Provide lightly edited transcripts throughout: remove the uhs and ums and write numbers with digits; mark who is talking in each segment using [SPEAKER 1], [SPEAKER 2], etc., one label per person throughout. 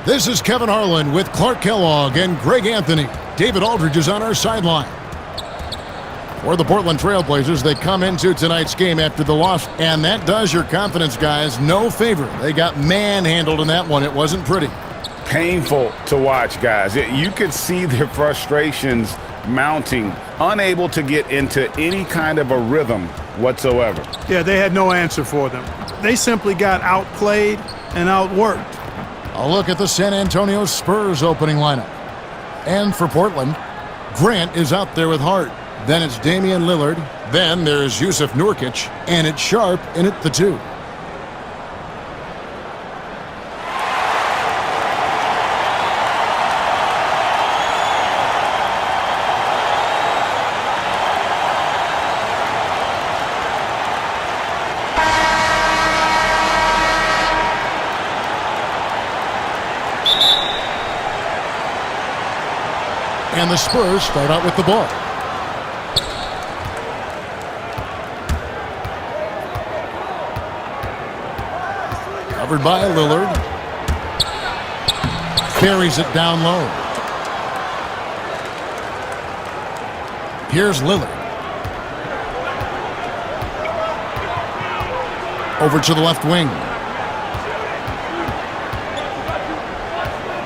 [SPEAKER 1] This is Kevin Harlan with Clark Kellogg and Greg Anthony. David Aldridge is on our sideline. For the Portland Trail Blazers, they come into tonight's game after the loss, and that does your confidence guys no favor. They got manhandled in that one. It wasn't pretty.
[SPEAKER 2] Painful to watch, guys. You could see their frustrations mounting, unable to get into any kind of a rhythm whatsoever.
[SPEAKER 3] Yeah, they had no answer for them. They simply got outplayed and outworked.
[SPEAKER 1] A look at the San Antonio Spurs opening lineup. And for Portland, Grant is out there with Hart. Then it's Damian Lillard. Then there's Jusuf Nurkic. And it's Sharp in at the 2. And the Spurs start out with the ball. Covered by Lillard. Carries it down low. Here's Lillard. Over to the left wing.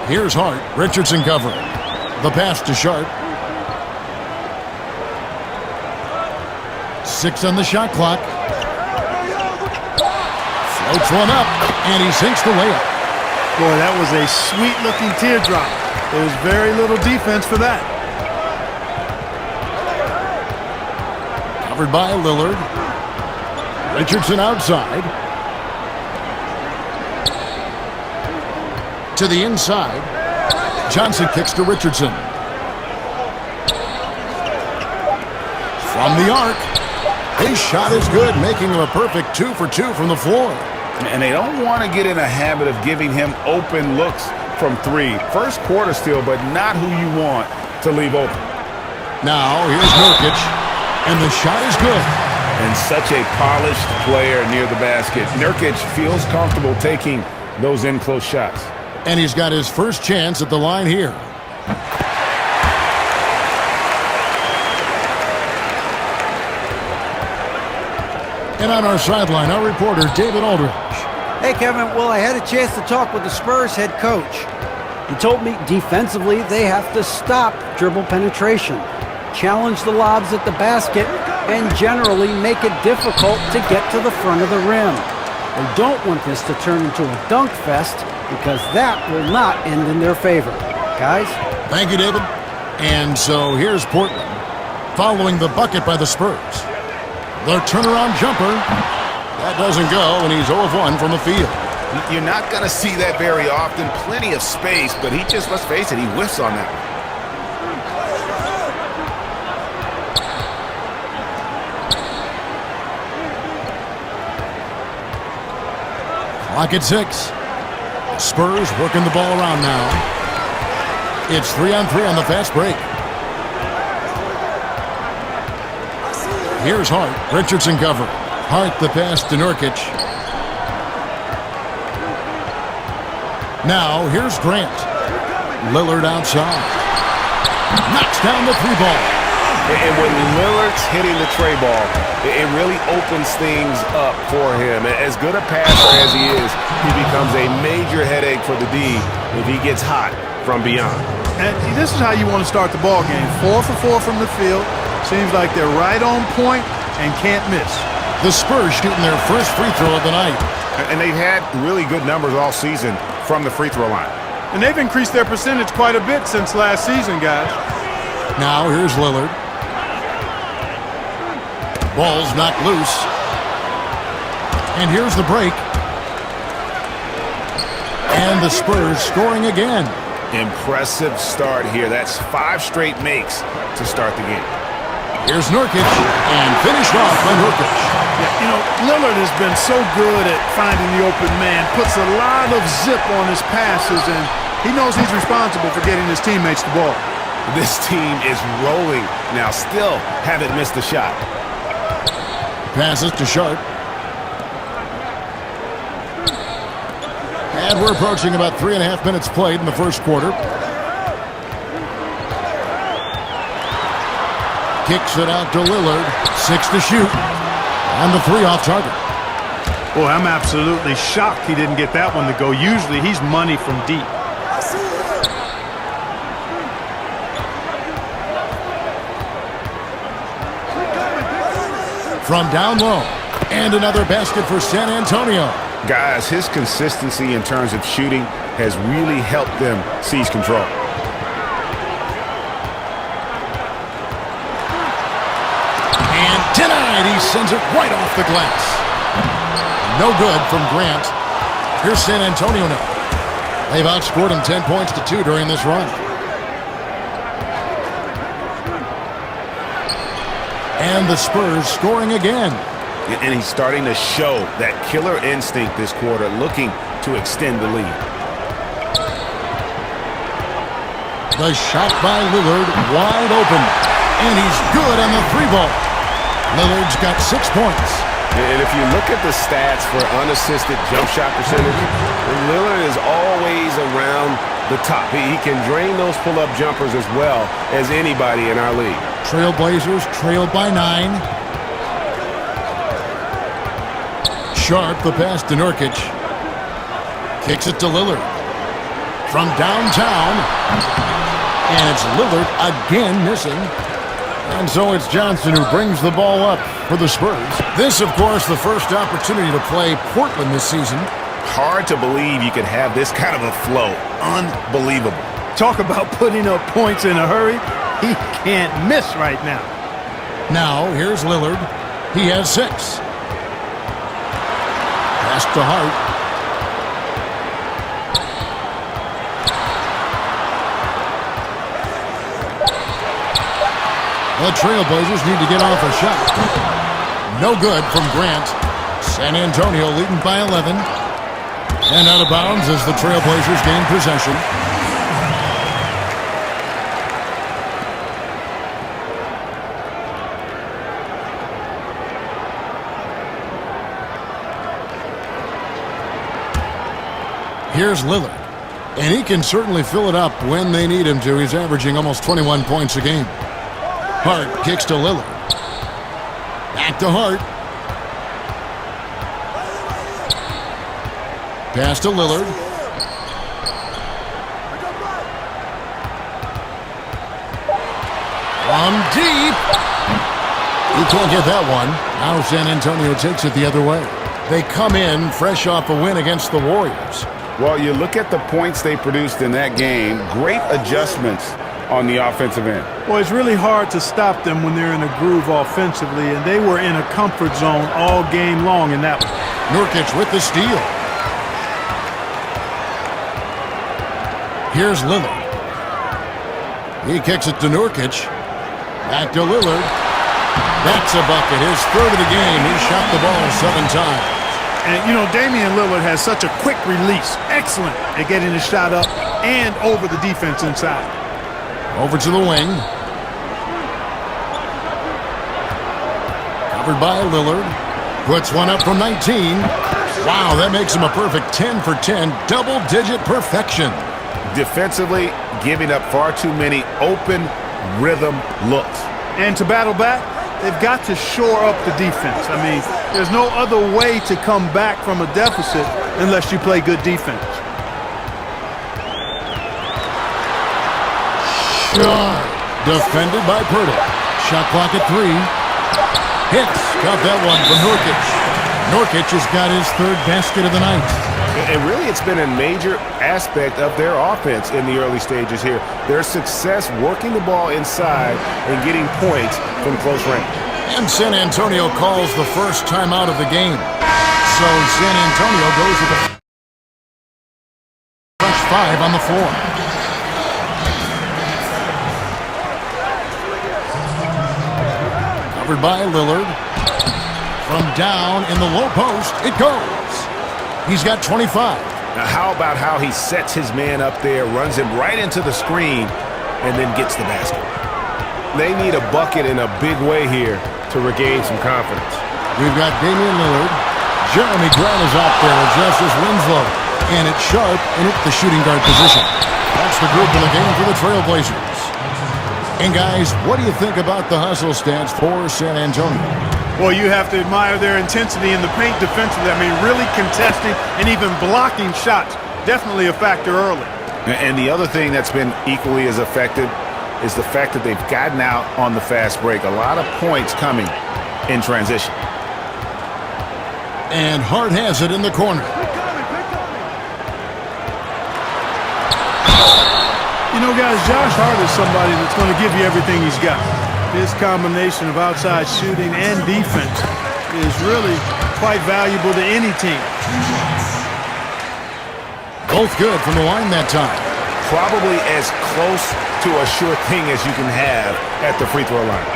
[SPEAKER 1] Here's Hart. Richardson covering. The pass to Sharp. 6 on the shot clock. Floats one up, and he sinks the layup.
[SPEAKER 3] Boy, that was a sweet-looking teardrop. There was very little defense for that.
[SPEAKER 1] Covered by Lillard. Richardson outside. To the inside. Johnson kicks to Richardson. From the arc. His shot is good, making him a perfect 2 for 2 from the floor.
[SPEAKER 2] And they don't want to get in a habit of giving him open looks from 3. First quarter still, but not who you want to leave open.
[SPEAKER 1] Now, here's Nurkic, and the shot is good.
[SPEAKER 2] And such a polished player near the basket. Nurkic feels comfortable taking those in-close shots.
[SPEAKER 1] And he's got his first chance at the line here. And on our sideline, our reporter, David Aldridge.
[SPEAKER 4] Hey, Kevin. Well, I had a chance to talk with the Spurs head coach. He told me defensively they have to stop dribble penetration, challenge the lobs at the basket, and generally make it difficult to get to the front of the rim. They don't want this to turn into a dunk fest because that will not end in their favor. Guys?
[SPEAKER 1] Thank you, David. And so here's Portland, following the bucket by the Spurs. The turnaround jumper. That doesn't go, and he's 0 of 1 from the field.
[SPEAKER 2] You're not going to see that very often. Plenty of space, but he just, let's face it, he whiffs on that.
[SPEAKER 1] Clock at 6. The Spurs working the ball around now. It's 3-on-3 on the fast break. Here's Hart. Richardson cover. Hart the pass to Nurkic. Now here's Grant. Lillard outside. Knocks down the 3 ball.
[SPEAKER 2] And when Lillard's hitting the tray ball, it really opens things up for him. As good a passer as he is, he becomes a major headache for the D if he gets hot from beyond.
[SPEAKER 3] And this is how you want to start the ball game. 4 for 4 from the field. Seems like they're right on point and can't miss.
[SPEAKER 1] The Spurs shooting their first free throw of the night.
[SPEAKER 2] And they've had really good numbers all season from the free throw line.
[SPEAKER 3] And they've increased their percentage quite a bit since last season, guys.
[SPEAKER 1] Now here's Lillard. Ball's knocked loose. And here's the break. And the Spurs scoring again.
[SPEAKER 2] Impressive start here. That's 5 straight makes to start the game.
[SPEAKER 1] Here's Nurkic, and finished off by Nurkic.
[SPEAKER 3] Yeah, you know, Lillard has been so good at finding the open man, puts a lot of zip on his passes, and he knows he's responsible for getting his teammates the ball.
[SPEAKER 2] This team is rolling now, still haven't missed a shot.
[SPEAKER 1] Passes to Sharp. And we're approaching about 3.5 minutes played in the first quarter. Kicks it out to Lillard. 6 to shoot. And the 3 off target.
[SPEAKER 3] Boy, I'm absolutely shocked he didn't get that one to go. Usually he's money from deep.
[SPEAKER 1] From down low. And another basket for San Antonio.
[SPEAKER 2] Guys, his consistency in terms of shooting has really helped them seize control.
[SPEAKER 1] And denied. He sends it right off the glass. No good from Grant. Here's San Antonio now. They've outscored him 10 points to 2 during this run. And the Spurs scoring again.
[SPEAKER 2] And he's starting to show that killer instinct this quarter, looking to extend the lead.
[SPEAKER 1] The shot by Lillard, wide open. And he's good on the 3-ball. Lillard's got 6 points.
[SPEAKER 2] And if you look at the stats for unassisted jump shot percentage, Lillard is always around the top. He can drain those pull-up jumpers as well as anybody in our league.
[SPEAKER 1] Trailblazers trailed by 9. Sharp, the pass to Nurkic. Kicks it to Lillard. From downtown. And it's Lillard again missing. And so it's Johnson who brings the ball up for the Spurs. This, of course, the first opportunity to play Portland this season.
[SPEAKER 2] Hard to believe you could have this kind of a flow. Unbelievable.
[SPEAKER 3] Talk about putting up points in a hurry. He can't miss right now.
[SPEAKER 1] Now, here's Lillard. He has 6. Pass to Hart. The Trailblazers need to get off a shot. No good from Grant. San Antonio leading by 11. And out of bounds as the Trailblazers gain possession. Here's Lillard. And he can certainly fill it up when they need him to. He's averaging almost 21 points a game. Hart kicks to Lillard. Back to Hart. Pass to Lillard. From deep. He can't get that one. Now San Antonio takes it the other way. They come in fresh off a win against the Warriors.
[SPEAKER 2] Well, you look at the points they produced in that game. Great adjustments on the offensive end.
[SPEAKER 3] Well, it's really hard to stop them when they're in a groove offensively, and they were in a comfort zone all game long in that one.
[SPEAKER 1] Nurkic with the steal. Here's Lillard. He kicks it to Nurkic. Back to Lillard. That's a bucket. His 3rd of the game. He shot the ball 7 times.
[SPEAKER 3] And, you know, Damian Lillard has such a quick release. Excellent at getting the shot up and over the defense inside.
[SPEAKER 1] Over to the wing. Covered by Lillard. Puts one up from 19. Wow, that makes him a perfect 10 for 10. Double-digit perfection.
[SPEAKER 2] Defensively, giving up far too many open rhythm looks.
[SPEAKER 3] And to battle back, they've got to shore up the defense. I mean, there's no other way to come back from a deficit unless you play good defense.
[SPEAKER 1] Defended by Purdy. Shot clock at 3. Hits. Got that one from Nurkic. Nurkic has got his 3rd basket of the night.
[SPEAKER 2] And really, it's been a major aspect of their offense in the early stages here. Their success working the ball inside and getting points from close range.
[SPEAKER 1] And San Antonio calls the first timeout of the game. So San Antonio goes with a fresh 5 on the floor. Covered by Lillard. From down in the low post, it goes. He's got 25.
[SPEAKER 2] Now, how about how he sets his man up there, runs him right into the screen, and then gets the basket? They need a bucket in a big way here to regain some confidence.
[SPEAKER 1] We've got Damian Lillard. Jeremy Grant is out there with Justice Winslow. And it's Sharp in the shooting guard position. That's the group in the game for the Trailblazers. And guys, what do you think about the hustle stats for San Antonio?
[SPEAKER 3] Well, you have to admire their intensity in the paint defensively. I mean, really contesting and even blocking shots. Definitely a factor early.
[SPEAKER 2] And the other thing that's been equally as effective is the fact that they've gotten out on the fast break. A lot of points coming in transition.
[SPEAKER 1] And Hart has it in the corner.
[SPEAKER 3] You know, guys, Josh Hart is somebody that's going to give you everything he's got. His combination of outside shooting and defense is really quite valuable to any team.
[SPEAKER 1] Both good from the line that time.
[SPEAKER 2] Probably as close to a sure thing as you can have at the free throw line.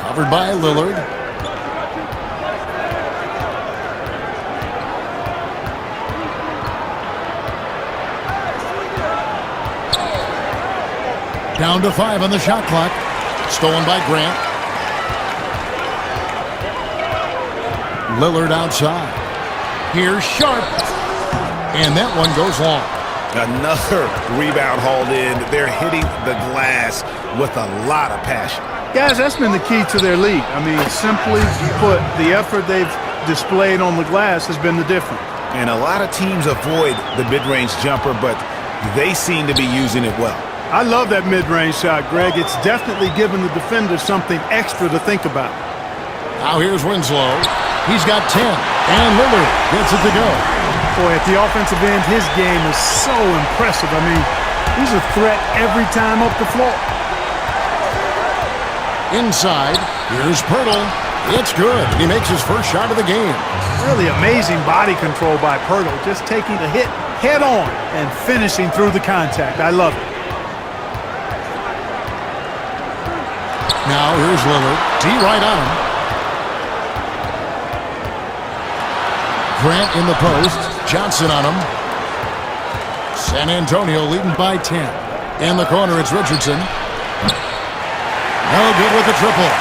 [SPEAKER 1] Covered by Lillard. Down to 5 on the shot clock. Stolen by Grant. Lillard outside. Here's Sharp. And that one goes long.
[SPEAKER 2] Another rebound hauled in. They're hitting the glass with a lot of passion.
[SPEAKER 3] Guys, that's been the key to their lead. I mean, simply put, the effort they've displayed on the glass has been the difference.
[SPEAKER 2] And a lot of teams avoid the mid-range jumper, but they seem to be using it well.
[SPEAKER 3] I love that mid-range shot, Greg. It's definitely given the defender something extra to think about.
[SPEAKER 1] Now here's Winslow. He's got 10. And Lillard gets it to go.
[SPEAKER 3] Boy, at the offensive end, his game is so impressive. I mean, he's a threat every time up the floor.
[SPEAKER 1] Inside, here's Pirtle. It's good. He makes his first shot of the game.
[SPEAKER 3] Really amazing body control by Pirtle, just taking the hit head on and finishing through the contact. I love it.
[SPEAKER 1] Now here's Lillard. D right on him. Grant in the post. Johnson on him. San Antonio leading by 10. In the corner, it's Richardson. No good with the triple.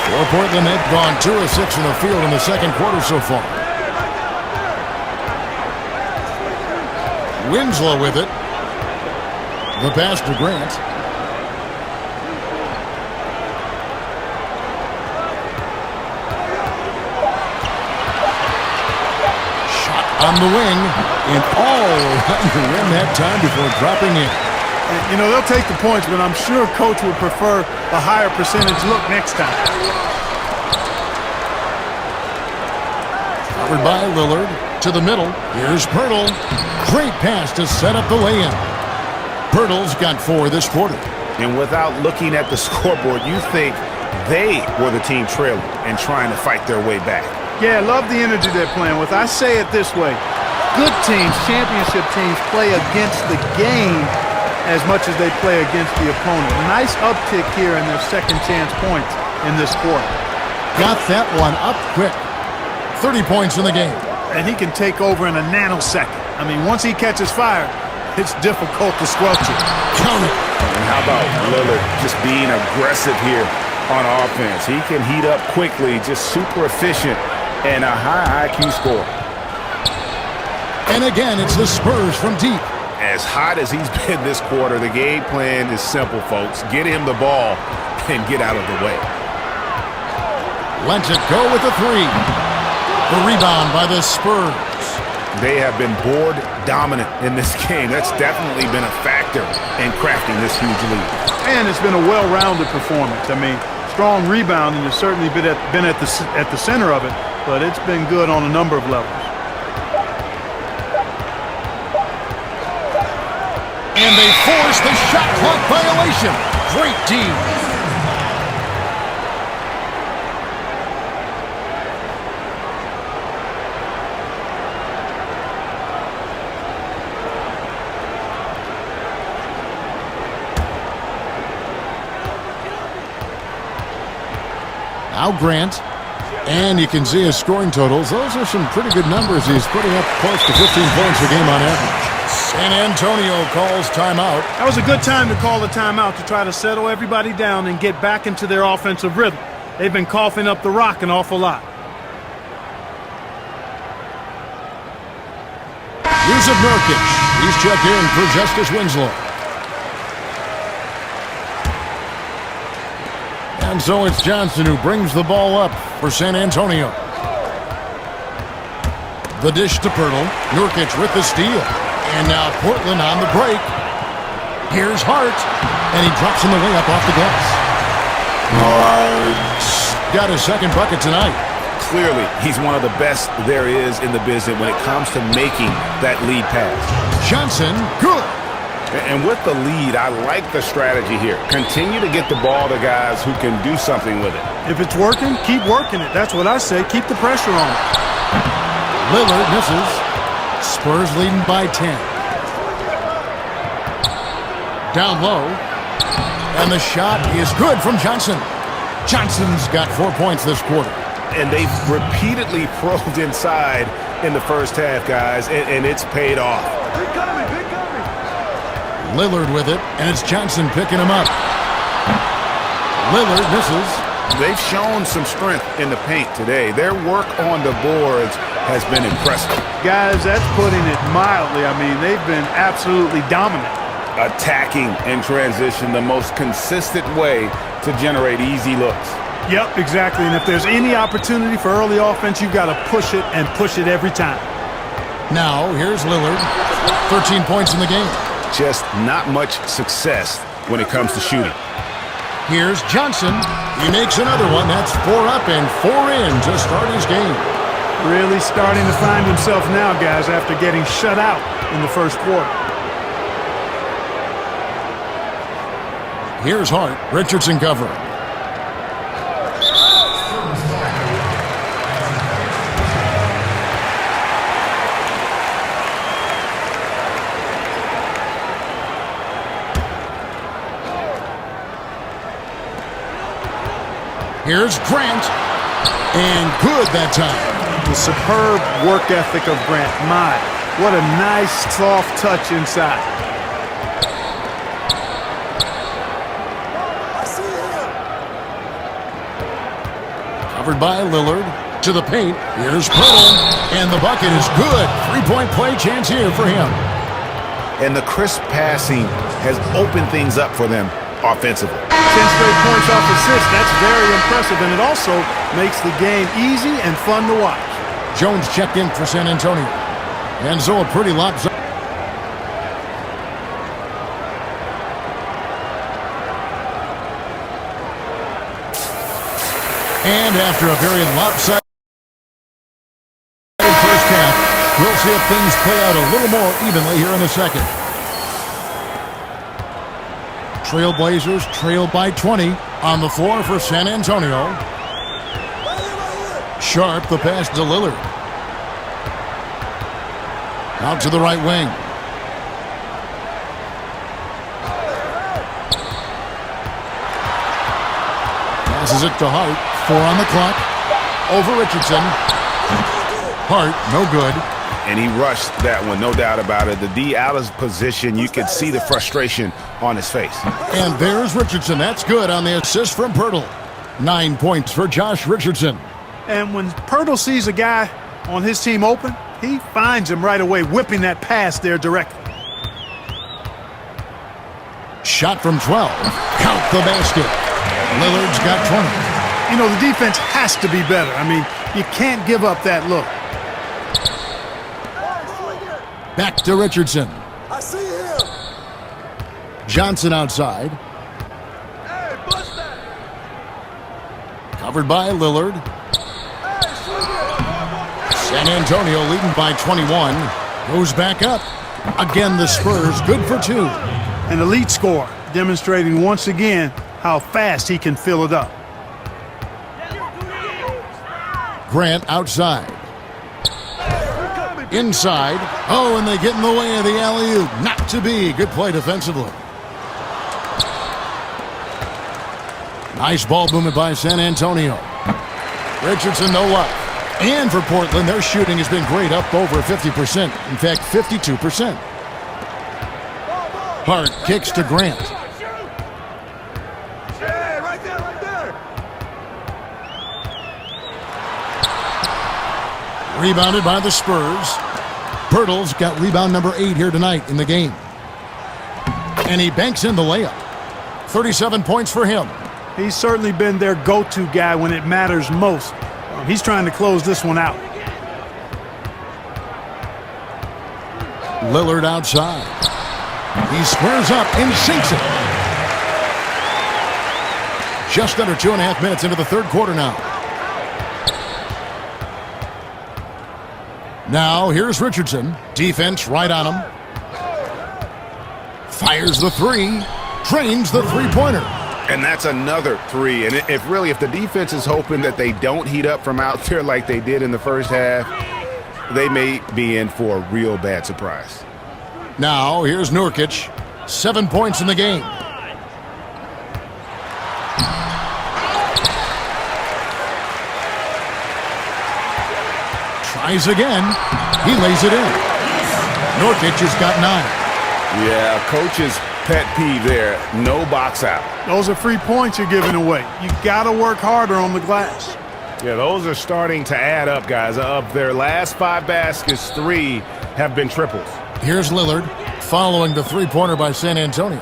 [SPEAKER 1] For Portland, they've gone 2 of 6 in the field in the second quarter so far. Winslow with it. The pass to Grant. On the wing, and all around the rim that time before dropping in.
[SPEAKER 3] And, you know, they'll take the points, but I'm sure Coach would prefer a higher percentage look next time.
[SPEAKER 1] Covered by Lillard to the middle. Here's Pirtle. Great pass to set up the lay-in. Pirtle's got 4 this quarter.
[SPEAKER 2] And without looking at the scoreboard, you think they were the team trailing and trying to fight their way back.
[SPEAKER 3] Yeah, I love the energy they're playing with. I say it this way. Good teams, championship teams, play against the game as much as they play against the opponent. Nice uptick here in their second chance points in this quarter.
[SPEAKER 1] Got that one up quick. 30 points in the game.
[SPEAKER 3] And he can take over in a nanosecond. I mean, once he catches fire, it's difficult to squelch it.
[SPEAKER 1] Count it.
[SPEAKER 2] And how about Lillard just being aggressive here on offense? He can heat up quickly, just super efficient. And a high IQ score.
[SPEAKER 1] And again, it's the Spurs from deep.
[SPEAKER 2] As hot as he's been this quarter, the game plan is simple, folks. Get him the ball and get out of the way.
[SPEAKER 1] Lets it go with the 3. The rebound by the Spurs.
[SPEAKER 2] They have been board dominant in this game. That's definitely been a factor in crafting this huge lead.
[SPEAKER 3] And it's been a well-rounded performance. I mean, strong rebounding has certainly been at the center of it, but it's been good on a number of levels.
[SPEAKER 1] And they force the shot clock violation. Great D. Now Grant. And you can see his scoring totals. Those are some pretty good numbers. He's putting up close to 15 points a game on average. San Antonio calls timeout.
[SPEAKER 3] That was a good time to call a timeout to try to settle everybody down and get back into their offensive rhythm. They've been coughing up the rock an awful lot.
[SPEAKER 1] Yusuf Nurkic. He's checked in for Justice Winslow. And so it's Johnson who brings the ball up for San Antonio. The dish to Pirtle. Nurkic with the steal. And now Portland on the break. Here's Hart. And he drops in the layup off the glass. Hart got his second bucket tonight.
[SPEAKER 2] Clearly, he's one of the best there is in the business when it comes to making that lead pass.
[SPEAKER 1] Johnson, good.
[SPEAKER 2] And with the lead, I like the strategy here. Continue to get the ball to guys who can do something with it.
[SPEAKER 3] If it's working, keep working it. That's what I say. Keep the pressure on.
[SPEAKER 1] Lillard misses. Spurs leading by 10. Down low. And the shot is good from Johnson. Johnson's got 4 points this quarter.
[SPEAKER 2] And they've repeatedly probed inside in the first half, guys, and it's paid off.
[SPEAKER 1] Lillard with it, and it's Johnson picking him up. Lillard misses.
[SPEAKER 2] They've shown some strength in the paint today. Their work on the boards has been impressive.
[SPEAKER 3] Guys, that's putting it mildly. I mean, they've been absolutely dominant.
[SPEAKER 2] Attacking in transition, the most consistent way to generate easy looks.
[SPEAKER 3] Yep, exactly. And if there's any opportunity for early offense, you've got to push it and push it every time.
[SPEAKER 1] Now, here's Lillard. 13 points in the game.
[SPEAKER 2] Just not much success when it comes to shooting.
[SPEAKER 1] Here's Johnson. He makes another one. That's 4 up and 4 in to start his game.
[SPEAKER 3] Really starting to find himself now, guys, after getting shut out in the first quarter.
[SPEAKER 1] Here's Hart. Richardson covering. Here's Grant. And good that time.
[SPEAKER 3] The superb work ethic of Grant. My, what a nice, soft touch inside.
[SPEAKER 1] Covered by Lillard. To the paint. Here's Pirtle. And the bucket is good. 3-point play chance here for him.
[SPEAKER 2] And the crisp passing has opened things up for them offensively.
[SPEAKER 3] 10 straight points off assists. That's very impressive, and it also makes the game easy and fun to watch.
[SPEAKER 1] Jones checked in for San Antonio. And so a pretty lopsided. And after a very lopsided first half, we'll see if things play out a little more evenly here in the second. Trailblazers trail by 20 on the floor for San Antonio. Sharp, the pass to Lillard. Out to the right wing. Passes it to Hart. 4 on the clock. Over Richardson. Hart, no good.
[SPEAKER 2] And he rushed that one, no doubt about it. The D out of position, you could see the frustration on his face.
[SPEAKER 1] And there's Richardson. That's good on the assist from Pirtle. 9 points for Josh Richardson.
[SPEAKER 3] And when Pirtle sees a guy on his team open, he finds him right away, whipping that pass there directly.
[SPEAKER 1] Shot from 12. Count the basket. Lillard's got 20.
[SPEAKER 3] You know, the defense has to be better. I mean, you can't give up that look.
[SPEAKER 1] Back to Richardson.
[SPEAKER 5] I see him.
[SPEAKER 1] Johnson outside.
[SPEAKER 5] Hey, bust that.
[SPEAKER 1] Covered by Lillard.
[SPEAKER 5] Hey, shoot it.
[SPEAKER 1] San Antonio leading by 21. Goes back up. Again, the Spurs good for 2.
[SPEAKER 3] An elite scorer, demonstrating once again how fast he can fill it up.
[SPEAKER 1] Grant outside. Inside. Oh, and they get in the way of the alley-oop. Not to be. Good play defensively. Nice ball movement by San Antonio. Richardson, no luck. And for Portland, their shooting has been great, up over 50%. In fact, 52%. Hart kicks to Grant.
[SPEAKER 5] Yeah, right there, right there.
[SPEAKER 1] Rebounded by the Spurs. Pirtle's got rebound number 8 here tonight in the game. And he banks in the layup. 37 points for him.
[SPEAKER 3] He's certainly been their go-to guy when it matters most. He's trying to close this one out.
[SPEAKER 1] Lillard outside. He squares up and sinks it. Just under 2.5 minutes into the third quarter now. Now here's Richardson. Defense right on him. Fires the three. Drains the three-pointer.
[SPEAKER 2] And that's another three. And if the defense is hoping that they don't heat up from out there like they did in the first half, they may be in for a real bad surprise.
[SPEAKER 1] Now here's Nurkic. 7 points in the game. Tries again. He lays it in. Nurkic has got 9.
[SPEAKER 2] Yeah, coach's pet peeve there. No box out.
[SPEAKER 3] Those are free points you're giving away. You got to work harder on the glass.
[SPEAKER 2] Yeah, those are starting to add up, guys. Of their last 5 baskets, 3 have been triples.
[SPEAKER 1] Here's Lillard following the three-pointer by San Antonio.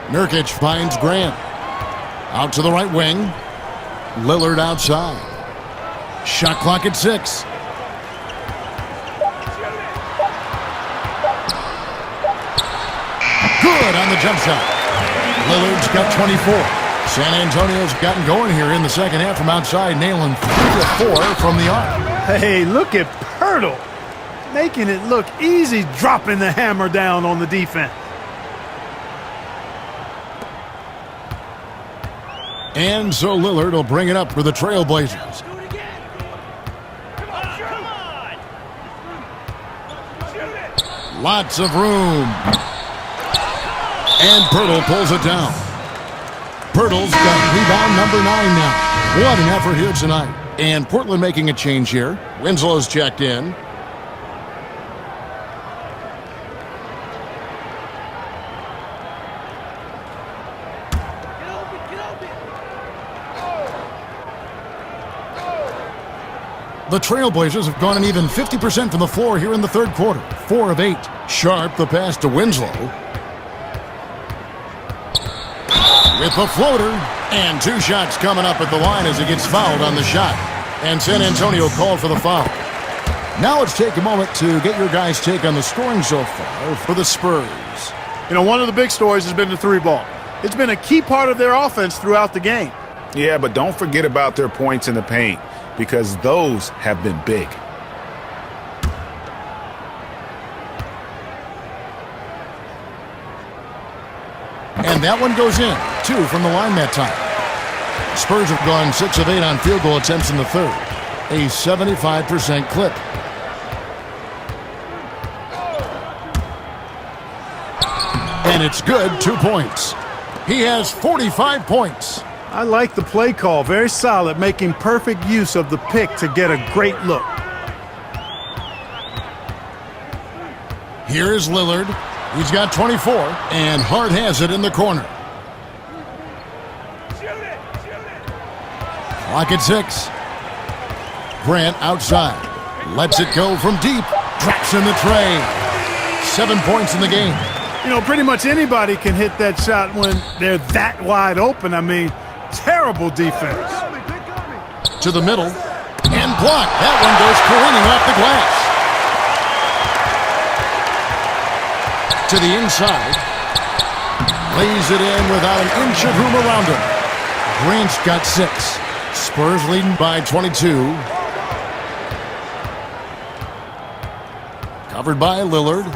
[SPEAKER 1] Nurkic finds Grant. Out to the right wing. Lillard outside. Shot clock at 6. Good on the jump shot. Lillard's got 24. San Antonio's gotten going here in the second half from outside, nailing 3 of 4 from the arc.
[SPEAKER 3] Hey, look at Pirtle. Making it look easy, dropping the hammer down on the defense.
[SPEAKER 1] And so Lillard will bring it up for the Trailblazers. Lots of room. And Pirtle pulls it down. Pirtle's got rebound number 9 now. What an effort here tonight. And Portland making a change here. Winslow's checked in. The Trailblazers have gone an even 50% from the floor here in the third quarter. 4 of 8. Sharp the pass to Winslow. With the floater. And 2 shots coming up at the line as he gets fouled on the shot. And San Antonio called for the foul. Now let's take a moment to get your guys' take on the scoring so far for the Spurs.
[SPEAKER 3] You know, one of the big stories has been the 3-ball. It's been a key part of their offense throughout the game.
[SPEAKER 2] Yeah, but don't forget about their points in the paint, because those have been big.
[SPEAKER 1] And that one goes in. 2 from the line that time. Spurs have gone 6 of 8 on field goal attempts in the third. A 75% clip. And it's good. 2 points. He has 45 points.
[SPEAKER 3] I like the play call. Very solid, making perfect use of the pick to get a great look.
[SPEAKER 1] Here's Lillard. He's got 24, and Hart has it in the corner. Clock at 6. Grant outside. Lets it go from deep. Drops in the tray. 7 points in the game.
[SPEAKER 3] You know, pretty much anybody can hit that shot when they're that wide open. I mean, terrible defense.
[SPEAKER 1] To the middle. And blocked. That one goes careening off the glass. To the inside. Lays it in without an inch of room around him. Grant's got 6. Spurs leading by 22. Covered by Lillard.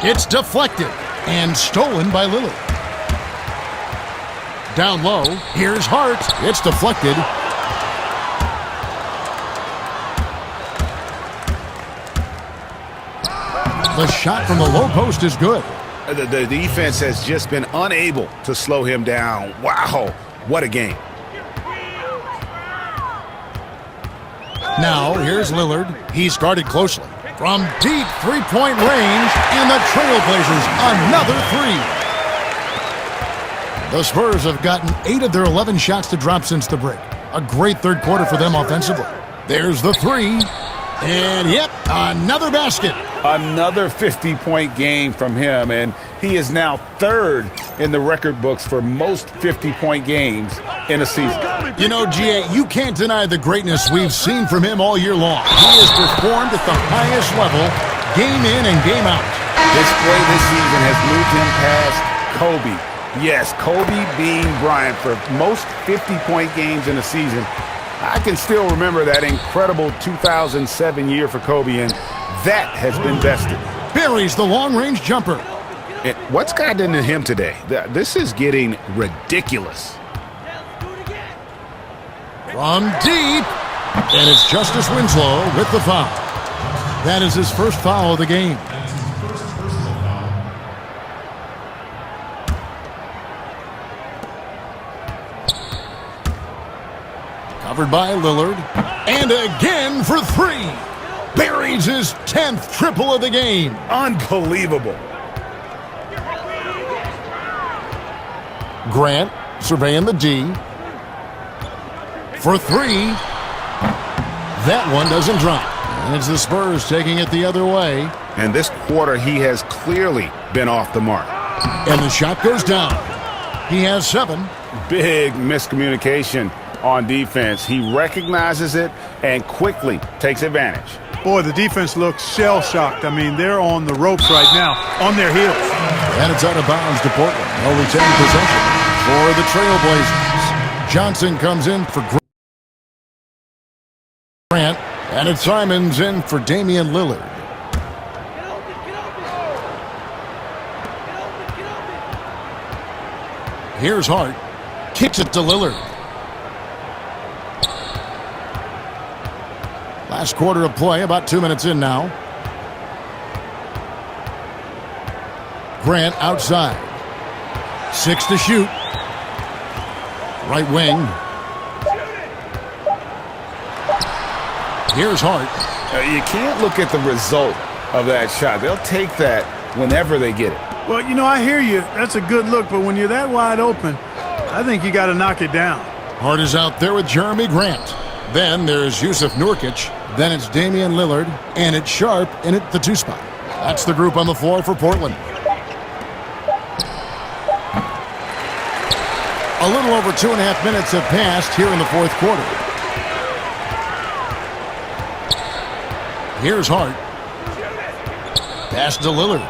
[SPEAKER 1] It's deflected and stolen by Lillard. Down low, here's Hart. It's deflected. The shot from the low post is good.
[SPEAKER 2] The defense has just been unable to slow him down. Wow, what a game.
[SPEAKER 1] Now, here's Lillard. He's guarded closely. From deep three-point range, and the Trailblazers, another 3. The Spurs have gotten 8 of their 11 shots to drop since the break. A great third quarter for them offensively. There's the three. And, yep, another basket.
[SPEAKER 6] Another 50-point game from him, and he is now third in the record books for most 50-point games in a season.
[SPEAKER 1] You know, GA, you can't deny the greatness we've seen from him all year long. He has performed at the highest level, game in and game out.
[SPEAKER 6] His play this season has moved him past Kobe. Yes, Kobe being Bryant for most 50-point games in a season. I can still remember that incredible 2007 year for Kobe, and that has been bested.
[SPEAKER 1] Buries the long-range jumper.
[SPEAKER 6] And what's gotten into him today? This is getting ridiculous.
[SPEAKER 1] From deep. And it's Justice Winslow with the foul. That is his first foul of the game. Covered by Lillard. And again for three. Buries his 10th triple of the game.
[SPEAKER 6] Unbelievable.
[SPEAKER 1] Grant surveying the D. For three. That one doesn't drop. And it's the Spurs taking it the other way.
[SPEAKER 6] And this quarter, he has clearly been off the mark.
[SPEAKER 1] And the shot goes down. He has 7.
[SPEAKER 6] Big miscommunication on defense. He recognizes it and quickly takes advantage.
[SPEAKER 3] Boy, the defense looks shell-shocked. I mean, they're on the ropes right now, on their heels.
[SPEAKER 1] And it's out of bounds to Portland. No return possession for the Trailblazers. Johnson comes in for Grant. And it's Simons in for Damian Lillard. Here's Hart. Kicks it to Lillard. Last quarter of play, about 2 minutes in now. Grant outside. 6 to shoot. Right wing. Here's Hart.
[SPEAKER 6] You can't look at the result of that shot. They'll take that whenever they get it.
[SPEAKER 3] Well, you know, I hear you. That's a good look, but when you're that wide open, I think you got to knock it down.
[SPEAKER 1] Hart is out there with Jeremy Grant. Then there's Yusuf Nurkic. Then it's Damian Lillard. And it's Sharp in at the 2 spot. That's the group on the floor for Portland. A little over 2.5 minutes have passed here in the fourth quarter. Here's Hart. Pass to Lillard.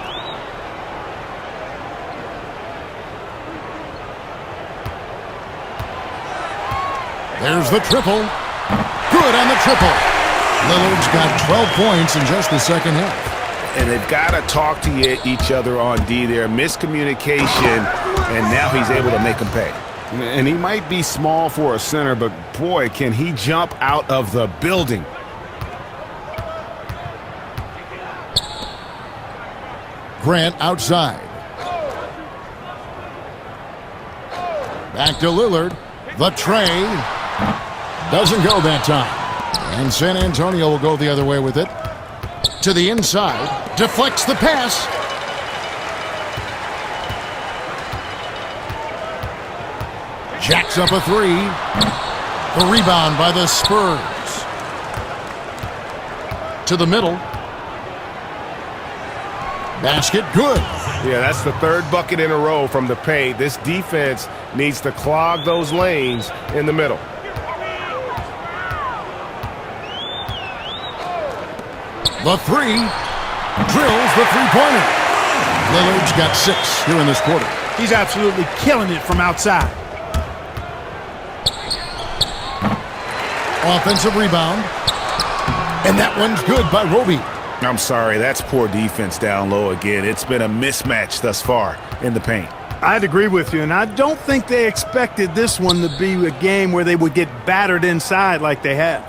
[SPEAKER 1] There's the triple. Good on the triple. Lillard's got 12 points in just the second half.
[SPEAKER 6] And they've got to talk to each other on D there. Miscommunication, and now he's able to make them pay. And he might be small for a center, but boy, can he jump out of the building.
[SPEAKER 1] Grant outside. Back to Lillard. The tray doesn't go that time. And San Antonio will go the other way with it. To the inside. Deflects the pass. Jacks up a 3. The rebound by the Spurs. To the middle. Basket good.
[SPEAKER 2] Yeah, that's the third bucket in a row from the paint. This defense needs to clog those lanes in the middle.
[SPEAKER 1] The 3. Drills the three-pointer. Lillard's got 6 here in this quarter.
[SPEAKER 3] He's absolutely killing it from outside.
[SPEAKER 1] Offensive rebound. And that one's good by Roby.
[SPEAKER 6] I'm sorry, that's poor defense down low again. It's been a mismatch thus far in the paint.
[SPEAKER 3] I'd agree with you, and I don't think they expected this one to be a game where they would get battered inside like they have.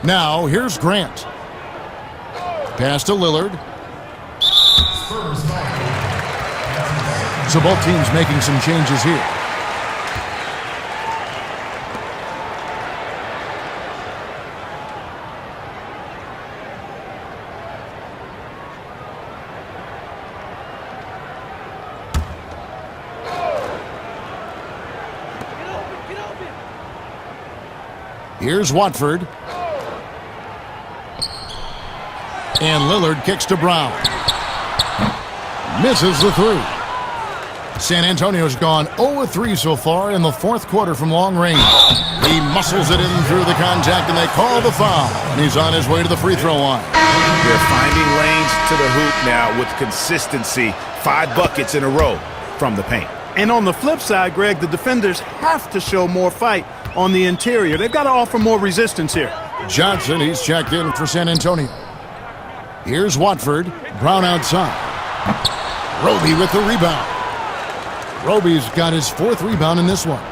[SPEAKER 1] Now, here's Grant. Pass to Lillard. So both teams making some changes here. Here's Watford. And Lillard kicks to Brown. Misses the three. San Antonio's gone 0-3 so far in the fourth quarter from long range. He muscles it in through the contact, and they call the foul. And he's on his way to the free throw line.
[SPEAKER 2] They're finding lanes to the hoop now with consistency. 5 buckets in a row from the paint.
[SPEAKER 3] And on the flip side, Greg, the defenders have to show more fight on the interior. They've got to offer more resistance here.
[SPEAKER 1] Johnson, he's checked in for San Antonio. Here's Watford. Brown outside. Roby with the rebound. Roby's got his 4th rebound in this one.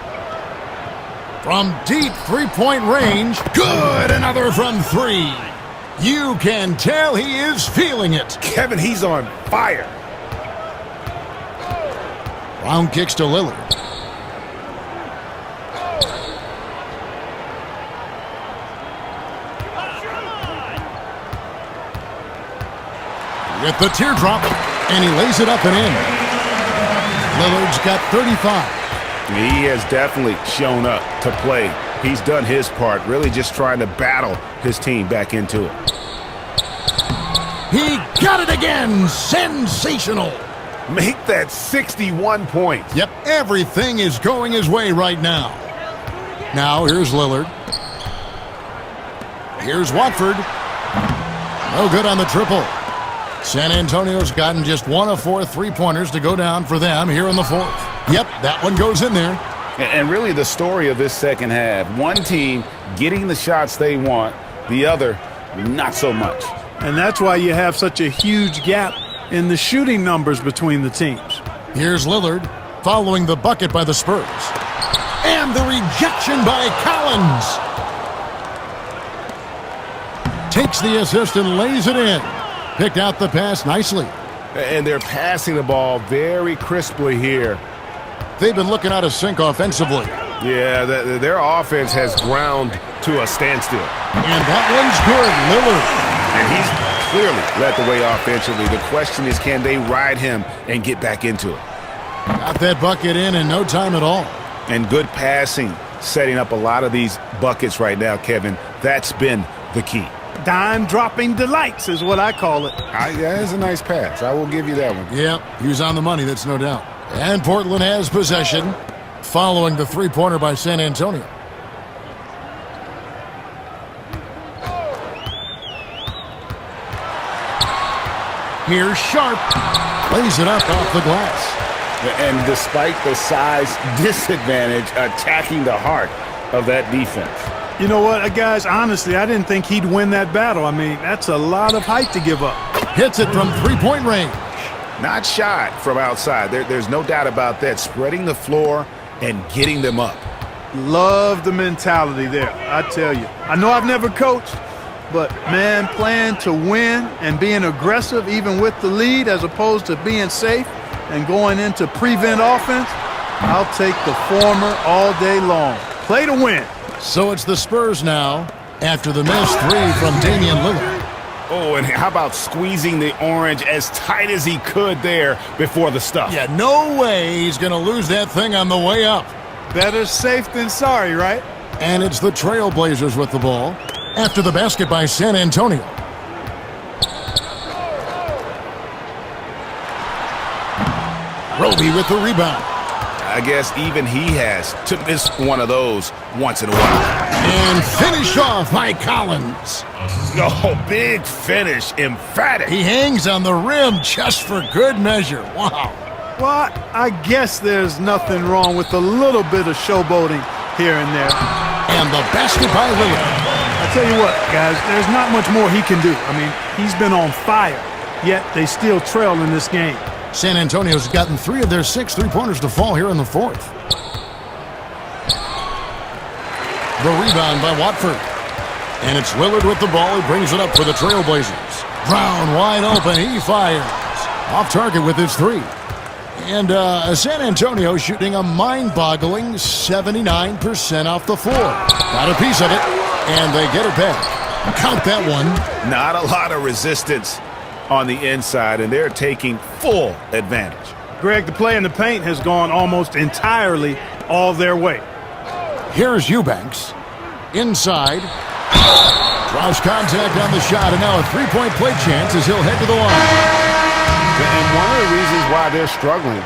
[SPEAKER 1] From deep three-point range. Good! Another from 3. You can tell he is feeling it.
[SPEAKER 2] Kevin, he's on fire.
[SPEAKER 1] Brown kicks to Lillard. With the teardrop, and he lays it up and in. Lillard's got 35.
[SPEAKER 2] He has definitely shown up to play. He's done his part, really just trying to battle his team back into it.
[SPEAKER 1] He got it again! Sensational!
[SPEAKER 2] Make that 61 points.
[SPEAKER 1] Yep, everything is going his way right now. Now, here's Lillard. Here's Watford. No good on the triple. San Antonio's gotten just 1 of 4 three-pointers to go down for them here in the 4th. Yep, that one goes in there.
[SPEAKER 6] And really the story of this second half, one team getting the shots they want, the other not so much.
[SPEAKER 3] And that's why you have such a huge gap in the shooting numbers between the teams.
[SPEAKER 1] Here's Lillard following the bucket by the Spurs. And the rejection by Collins. Takes the assist and lays it in. Picked out the pass nicely.
[SPEAKER 2] And they're passing the ball very crisply here.
[SPEAKER 1] They've been looking out of sync offensively.
[SPEAKER 2] Yeah, their offense has ground to a standstill.
[SPEAKER 1] And that one's good, Lillard.
[SPEAKER 2] And he's clearly led the way offensively. The question is, can they ride him and get back into it?
[SPEAKER 1] Got that bucket in no time at all.
[SPEAKER 2] And good passing, setting up a lot of these buckets right now, Kevin. That's been the key.
[SPEAKER 3] Dime-dropping delights is what I call it.
[SPEAKER 6] That is a nice pass. I will give you that one.
[SPEAKER 1] Yep, he was on the money, that's no doubt. And Portland has possession, following the three-pointer by San Antonio. Here's Sharp. Lays it up off the glass.
[SPEAKER 6] And despite the size disadvantage, attacking the heart of that defense.
[SPEAKER 3] You know what, guys, honestly, I didn't think he'd win that battle. I mean, that's a lot of height to give up.
[SPEAKER 1] Hits it from three-point range.
[SPEAKER 2] Not shot from outside. There's no doubt about that. Spreading the floor and getting them up.
[SPEAKER 3] Love the mentality there, I tell you. I know I've never coached, but, man, playing to win and being aggressive even with the lead as opposed to being safe and going into prevent offense, I'll take the former all day long. Play to win.
[SPEAKER 1] So it's the Spurs now after the missed 3 from Damian Lillard.
[SPEAKER 2] Oh, and how about squeezing the orange as tight as he could there before the stuff?
[SPEAKER 1] Yeah, no way he's going to lose that thing on the way up.
[SPEAKER 3] Better safe than sorry, right?
[SPEAKER 1] And it's the Trailblazers with the ball after the basket by San Antonio. Roby with the rebound.
[SPEAKER 2] I guess even he has to miss one of those once in a while.
[SPEAKER 1] And finish off by Collins.
[SPEAKER 2] Oh, big finish, emphatic.
[SPEAKER 1] He hangs on the rim just for good measure. Wow.
[SPEAKER 3] Well, I guess there's nothing wrong with a little bit of showboating here and there.
[SPEAKER 1] And the basket by Lillard.
[SPEAKER 3] I tell you what, guys, there's not much more he can do. I mean, he's been on fire, yet they still trail in this game.
[SPEAKER 1] San Antonio's gotten 3 of their 6 three-pointers to fall here in the 4th. The rebound by Watford. And it's Lillard with the ball. He brings it up for the Trailblazers. Brown wide open. He fires. Off target with his 3. And San Antonio shooting a mind-boggling 79% off the floor. Got a piece of it, and they get it back. Count that one.
[SPEAKER 2] Not a lot of resistance on the inside, and they're taking full advantage.
[SPEAKER 3] Greg, the play in the paint has gone almost entirely all their way.
[SPEAKER 1] Here's Eubanks. Inside. Draws contact on the shot, and now a three-point play chance as he'll head to the line.
[SPEAKER 2] And one of the reasons why they're struggling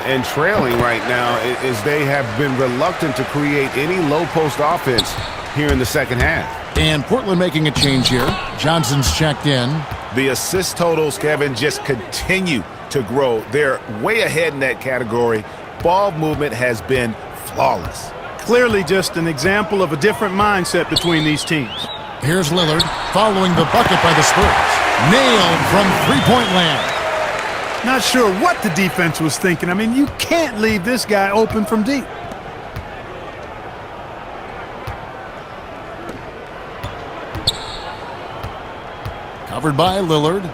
[SPEAKER 2] and trailing right now is they have been reluctant to create any low-post offense here in the second half.
[SPEAKER 1] And Portland making a change here. Johnson's checked in.
[SPEAKER 2] The assist totals, Kevin, just continue to grow. They're way ahead in that category. Ball movement has been flawless.
[SPEAKER 3] Clearly just an example of a different mindset between these teams.
[SPEAKER 1] Here's Lillard following the bucket by the Spurs. Nailed from three-point land.
[SPEAKER 3] Not sure what the defense was thinking. I mean, you can't leave this guy open from deep.
[SPEAKER 1] Covered by Lillard.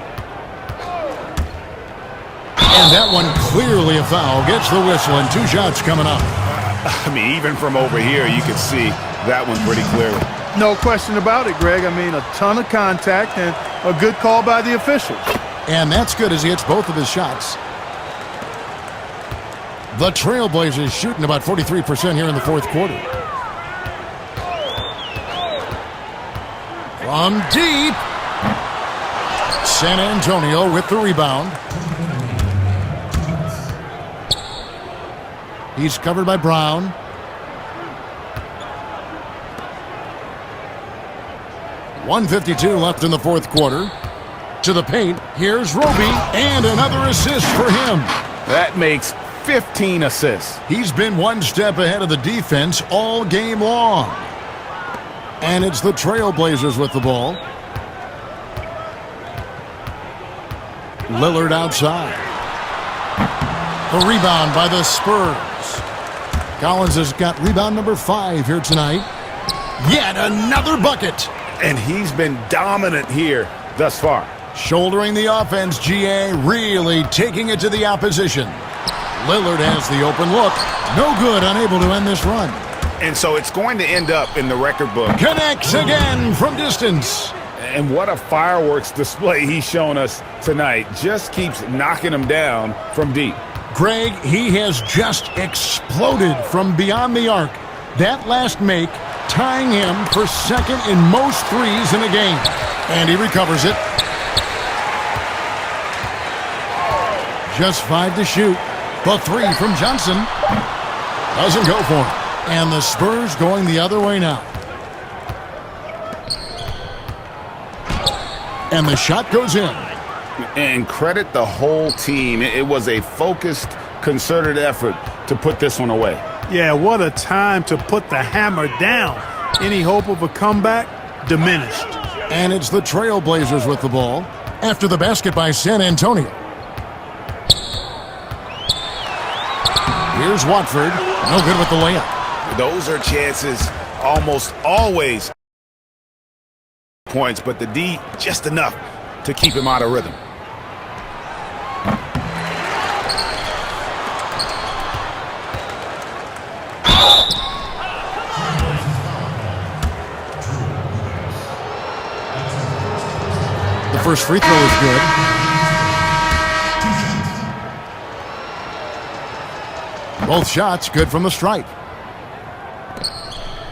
[SPEAKER 1] And that one clearly a foul. Gets the whistle, and 2 shots coming up.
[SPEAKER 2] I mean, even from over here, you can see that one pretty clearly.
[SPEAKER 3] No question about it, Greg. I mean, a ton of contact and a good call by the officials.
[SPEAKER 1] And that's good as he hits both of his shots. The Trailblazers shooting about 43% here in the fourth quarter. From deep. San Antonio with the rebound. He's covered by Brown. .152 left in the fourth quarter. To the paint, here's Roby, and another assist for him.
[SPEAKER 6] That makes 15 assists.
[SPEAKER 1] He's been one step ahead of the defense all game long. And it's the Trailblazers with the ball. Lillard outside. The rebound by the Spurs. Collins has got rebound number 5 here tonight. Yet another bucket.
[SPEAKER 2] And he's been dominant here thus far.
[SPEAKER 1] Shouldering the offense, GA really taking it to the opposition. Lillard has the open look. No good, unable to end this run.
[SPEAKER 2] And so it's going to end up in the record book.
[SPEAKER 1] Connects again from distance.
[SPEAKER 6] And what a fireworks display he's shown us tonight. Just keeps knocking them down from deep.
[SPEAKER 1] Greg, he has just exploded from beyond the arc. That last make tying him for second in most threes in a game. And he recovers it. Just 5 to shoot. The 3 from Johnson. Doesn't go for him. And the Spurs going the other way now. And the shot goes in.
[SPEAKER 2] And credit the whole team. It was a focused, concerted effort to put this one away.
[SPEAKER 3] Yeah, what a time to put the hammer down. Any hope of a comeback? Diminished.
[SPEAKER 1] And it's the Trailblazers with the ball after the basket by San Antonio. Here's Watford. No good with the layup.
[SPEAKER 2] Those are chances almost always points, but the D just enough to keep him out of rhythm.
[SPEAKER 1] The first free throw is good. Both shots good from the stripe.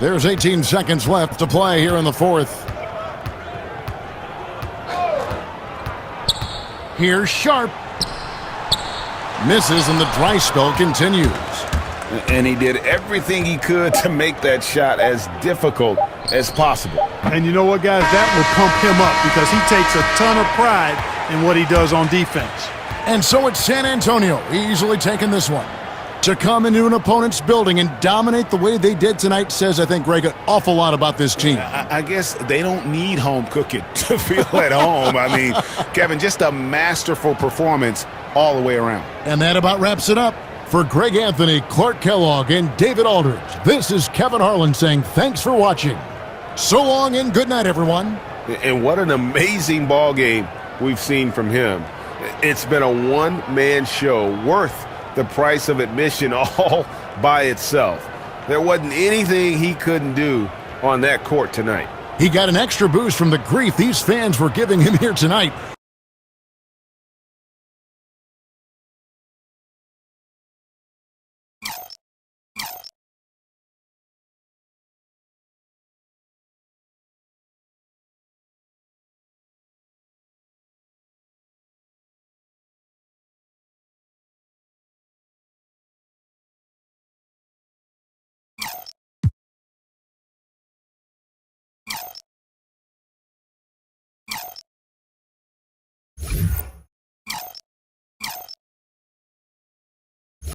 [SPEAKER 1] There's 18 seconds left to play here in the fourth. Here's Sharp. Misses and the dry spell continues.
[SPEAKER 2] And he did everything he could to make that shot as difficult as possible.
[SPEAKER 3] And you know what, guys? That will pump him up because he takes a ton of pride in what he does on defense.
[SPEAKER 1] And so it's San Antonio easily taking this one. To come into an opponent's building and dominate the way they did tonight says, I think, Greg, an awful lot about this team.
[SPEAKER 2] I guess they don't need home cooking to feel at home. I mean, Kevin, just a masterful performance all the way around.
[SPEAKER 1] And that about wraps it up. For Greg Anthony, Clark Kellogg, and David Aldridge, this is Kevin Harlan saying thanks for watching. So long and good night, everyone.
[SPEAKER 2] And what an amazing ball game we've seen from him. It's been a one-man show worth the price of admission all by itself. There wasn't anything he couldn't do on that court tonight.
[SPEAKER 1] He got an extra boost from the grief these fans were giving him here tonight.